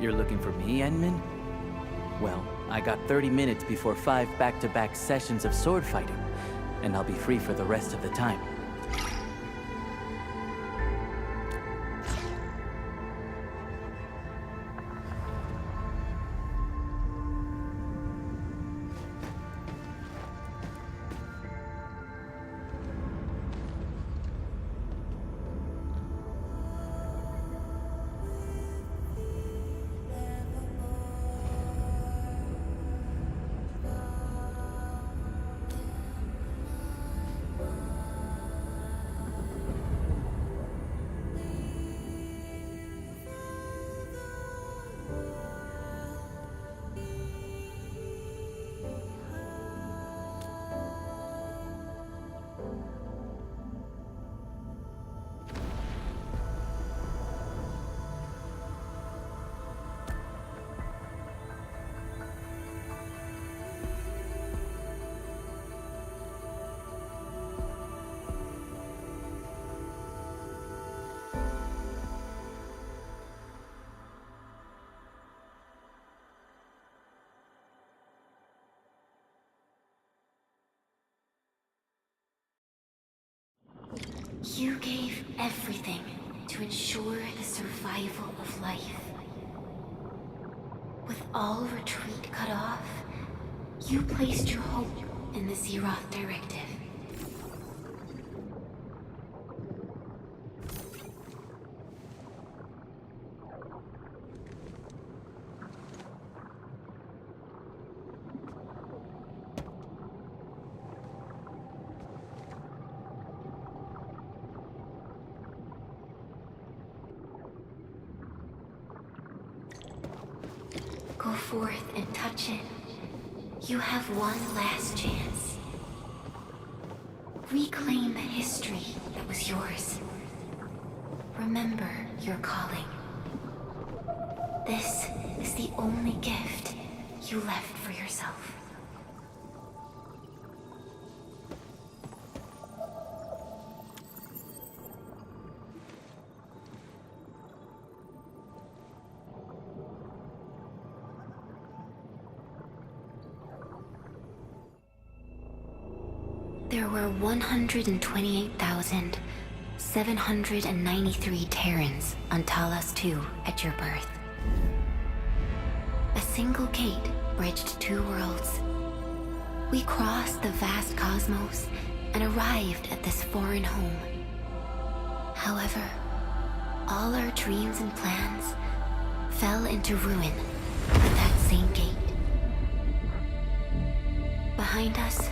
You're looking for me, Endman? Well, I got 30 minutes before 5 back-to-back sessions of sword fighting, and I'll be free for the rest of the time. You gave everything to ensure the survival of life. With all retreat cut off, you placed your hope in the Zeroth Directive. Go forth and touch it. You have one last chance. Reclaim the history that was yours. Remember your calling. This is the only gift you left for yourself. There were 128,793 Terrans on Talos-II at your birth. A single gate bridged two worlds. We crossed the vast cosmos and arrived at this foreign home. However, all our dreams and plans fell into ruin at that same gate. Behind us,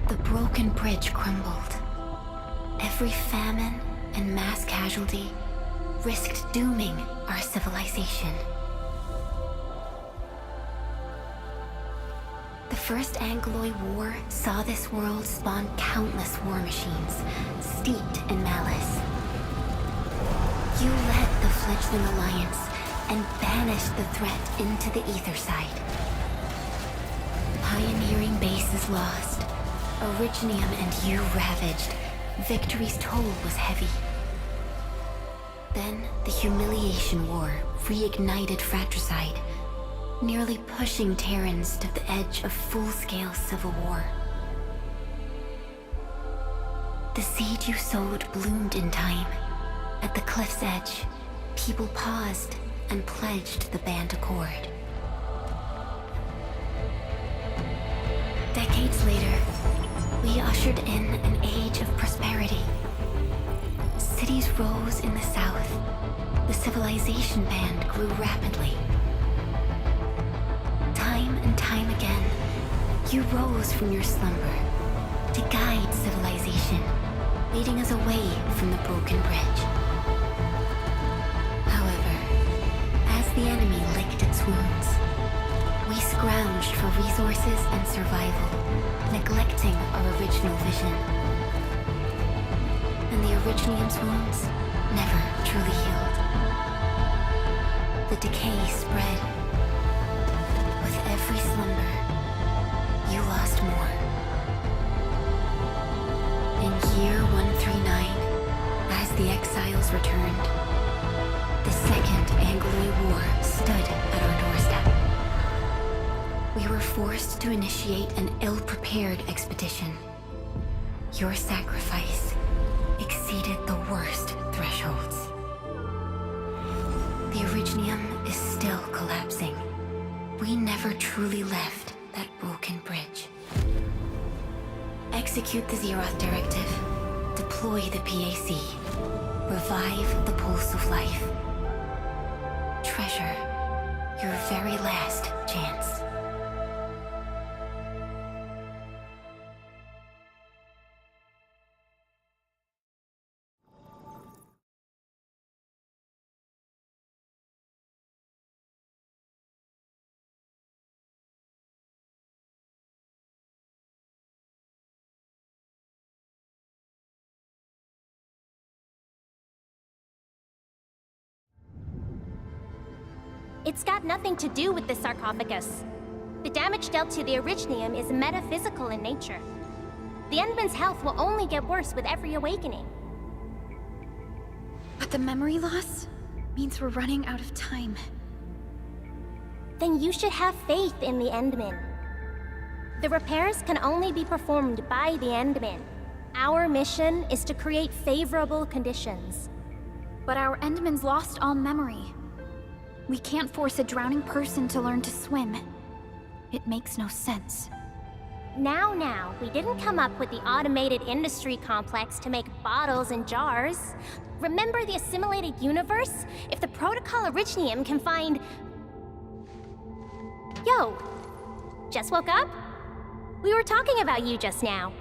the broken bridge crumbled. Every famine and mass casualty risked dooming our civilization. The First Angloid War saw this world spawn countless war machines, steeped in malice. You led the fledgling alliance and banished the threat into the ether side. Pioneering bases lost, Originium and you ravaged. Victory's toll was heavy. Then the Humiliation War reignited fratricide, nearly pushing Terrans to the edge of full-scale civil war. The seed you sowed bloomed in time. At the cliff's edge, people paused and pledged the Band Accord. Decades later, we ushered in an age of prosperity. Cities rose in the south. The civilization band grew rapidly. Time and time again, you rose from your slumber to guide civilization, leading us away from the broken bridge. However, as the enemy licked its wounds, we scrounged for resources and survival, neglecting our original vision. And the Originium's wounds never truly healed. The decay spread. With every slumber, you lost more. In year 139, as the exiles returned, the Second Anglo War stood forced to initiate an ill-prepared expedition. Your sacrifice exceeded the worst thresholds. The Originium is still collapsing. We never truly left that broken bridge. Execute the Zeroth Directive. Deploy the PAC. Revive the pulse of life. Treasure your very last chance. It's got nothing to do with the sarcophagus. The damage dealt to the Originium is metaphysical in nature. The Endman's health will only get worse with every awakening. But the memory loss means we're running out of time. Then you should have faith in the Endman. The repairs can only be performed by the Endman. Our mission is to create favorable conditions. But our Endman's lost all memory. We can't force a drowning person to learn to swim. It makes no sense. Now, we didn't come up with the automated industry complex to make bottles and jars. Remember the assimilated universe? If the Protocol-Originium can find... Yo! Just woke up? We were talking about you just now.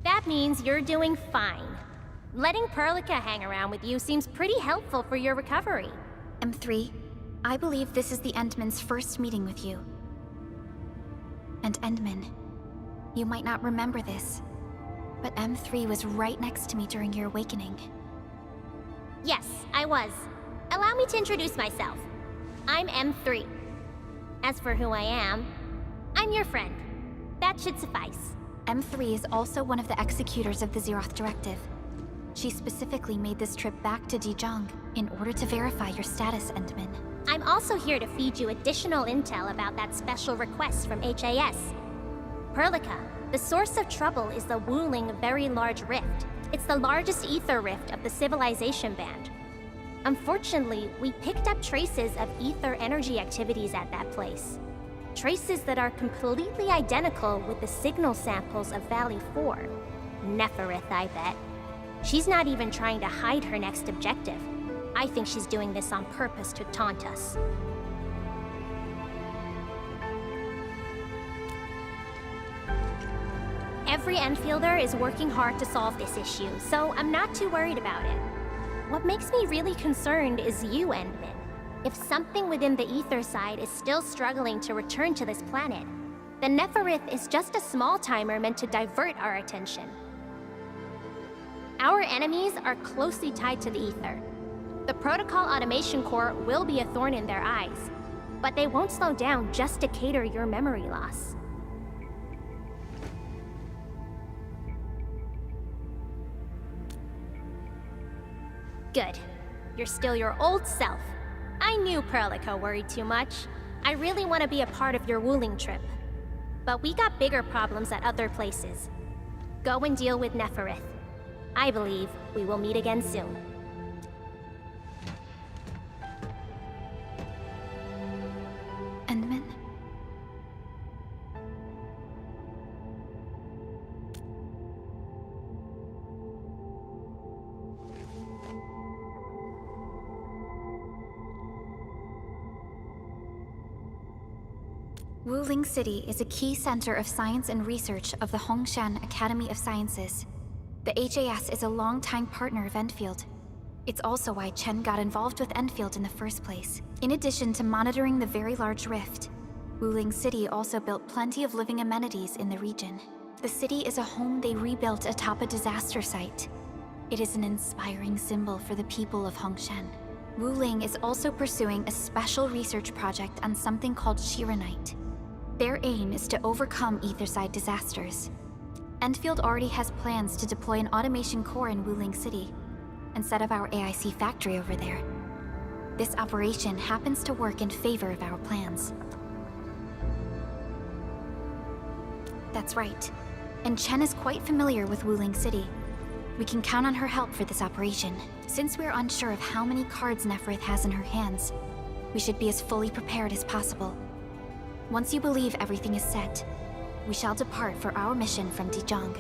That means you're doing fine. Letting Perlica hang around with you seems pretty helpful for your recovery. M3, I believe this is the Endman's first meeting with you. And Endman, you might not remember this, but M3 was right next to me during your awakening. Yes, I was. Allow me to introduce myself. I'm M3. As for who I am, I'm your friend. That should suffice. M3 is also one of the executors of the Zeroth Directive. She specifically made this trip back to Dijiang in order to verify your status, Endman. I'm also here to feed you additional intel about that special request from HAS. Perlica, the source of trouble is the Wuling Very Large Rift. It's the largest ether rift of the Civilization Band. Unfortunately, we picked up traces of ether energy activities at that place. Traces that are completely identical with the signal samples of Valley 4. Neferith, I bet. She's not even trying to hide her next objective. I think she's doing this on purpose to taunt us. Every Enfielder is working hard to solve this issue, so I'm not too worried about it. What makes me really concerned is you, Endman. If something within the ether side is still struggling to return to this planet, then Neferith is just a small timer meant to divert our attention. Our enemies are closely tied to the ether. The Protocol Automation Core will be a thorn in their eyes, but they won't slow down just to cater your memory loss. Good. You're still your old self. I knew Perlica worried too much. I really want to be a part of your Wuling trip. But we got bigger problems at other places. Go and deal with Neferith. I believe we will meet again soon. Endman? Wuling City is a key center of science and research of the Hongshan Academy of Sciences. The HAS is a longtime partner of Endfield. It's also why Chen got involved with Endfield in the first place. In addition to monitoring the Very Large Rift, Wuling City also built plenty of living amenities in the region. The city is a home they rebuilt atop a disaster site. It is an inspiring symbol for the people of Hongshan. Wuling is also pursuing a special research project on something called Arknight. Their aim is to overcome Etherside disasters. Endfield already has plans to deploy an automation core in Wuling City and set up our AIC factory over there. This operation happens to work in favor of our plans. That's right. And Chen is quite familiar with Wuling City. We can count on her help for this operation. Since we're unsure of how many cards Neferith has in her hands, we should be as fully prepared as possible. Once you believe everything is set, we shall depart for our mission from Dijong.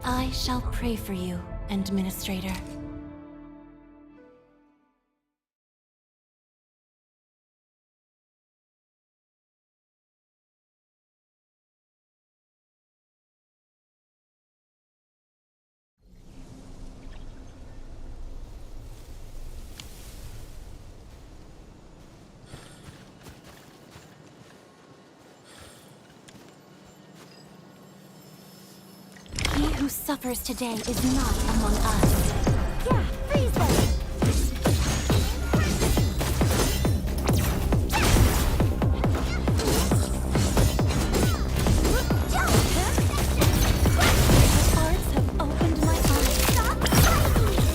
I shall pray for you, Endministrator. Who suffers today is not among us. Yeah, freeze them! Arts have opened my eyes. Stop fighting!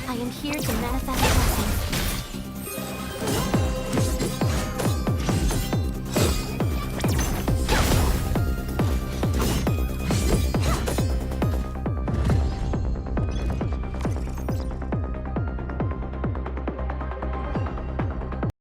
I am here to manifest blessings.